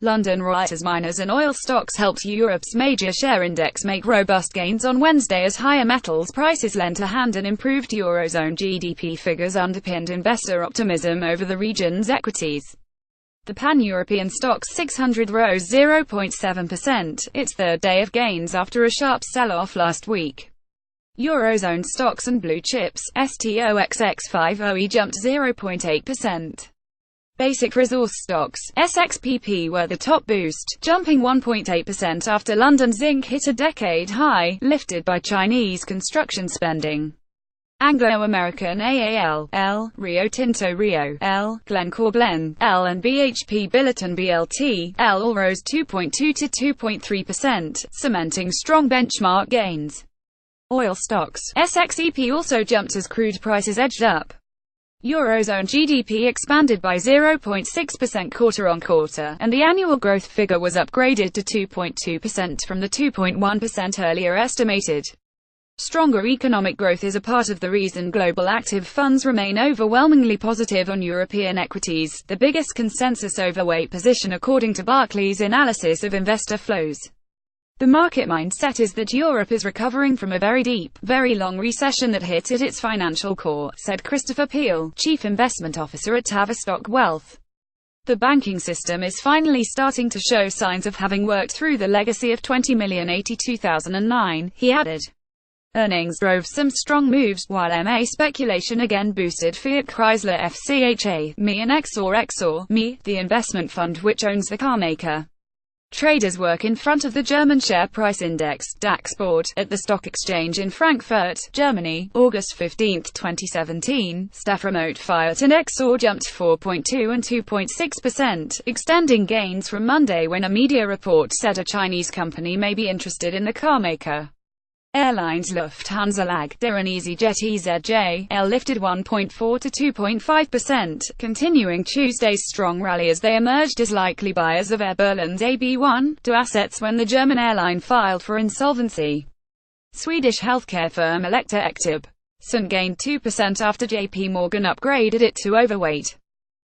London Reuters. Miners and oil stocks helped Europe's major share index make robust gains on Wednesday as higher metals prices lent a hand and improved Eurozone GDP figures underpinned investor optimism over the region's equities. The Pan-European Stoxx 600 rose 0.7%, its third day of gains after a sharp sell-off last week. Eurozone stocks and blue chips, STOXX50 jumped 0.8%. Basic resource stocks, SXPP, were the top boost, jumping 1.8% after London zinc hit a decade high, lifted by Chinese construction spending. Anglo-American AAL, L, Rio Tinto Rio, L, Glencore Glen, L and BHP Billiton BLT, L all rose 2.2 to 2.3%, cementing strong benchmark gains. Oil stocks, SXEP, also jumped as crude prices edged up. Eurozone GDP expanded by 0.6% quarter-on-quarter, and the annual growth figure was upgraded to 2.2% from the 2.1% earlier estimated. Stronger economic growth is a part of the reason global active funds remain overwhelmingly positive on European equities, the biggest consensus overweight position according to Barclays' analysis of investor flows. The market mindset is that Europe is recovering from a very deep, very long recession that hit at its financial core, said Christopher Peel, Chief Investment Officer at Tavistock Wealth. The banking system is finally starting to show signs of having worked through the legacy of 20,082,009, he added. Earnings drove some strong moves, while MA speculation again boosted Fiat Chrysler FCHA, ME and Exor, ME, the investment fund which owns the carmaker. Traders work in front of the German share price index, DAX board, at the stock exchange in Frankfurt, Germany, August 15, 2017. Staff remote Fiat and Exor jumped 4.2 and 2.6%, extending gains from Monday when a media report said a Chinese company may be interested in the carmaker. Airlines Lufthansa Lagda and EasyJet EZJ lifted 1.4 to 2.5%, continuing Tuesday's strong rally as they emerged as likely buyers of Air Berlin's AB1 assets when the German airline filed for insolvency. Swedish healthcare firm Elekta Actib gained 2% after JP Morgan upgraded it to overweight.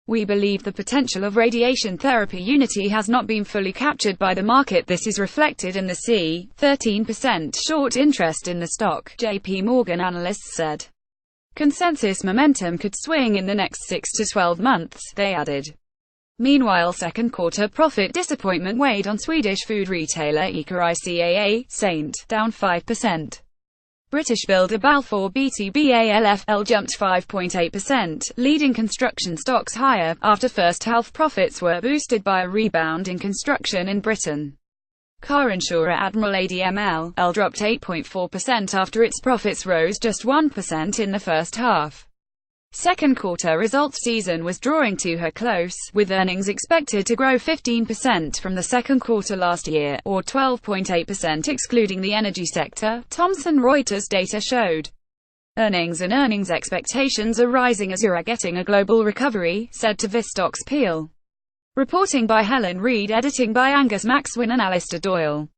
We believe the potential of radiation therapy Unity has not been fully captured by the market. This is reflected in the C13% short interest in the stock, JP Morgan analysts said. Consensus momentum could swing in the next 6 to 12 months, they added. Meanwhile, second quarter profit disappointment weighed on Swedish food retailer ICA ICAA, Saint, down 5%. British builder Balfour Beatty BALFL jumped 5.8%, leading construction stocks higher, after first-half profits were boosted by a rebound in construction in Britain. Car insurer Admiral ADML dropped 8.4% after its profits rose just 1% in the first half. Second quarter results season was drawing to her close, with earnings expected to grow 15% from the second quarter last year, or 12.8% excluding the energy sector, Thomson Reuters data showed. Earnings and earnings expectations are rising as you're getting a global recovery, said Tavistock's Peel. Reporting by Helen Reid, editing by Angus Maxwin and Alistair Doyle.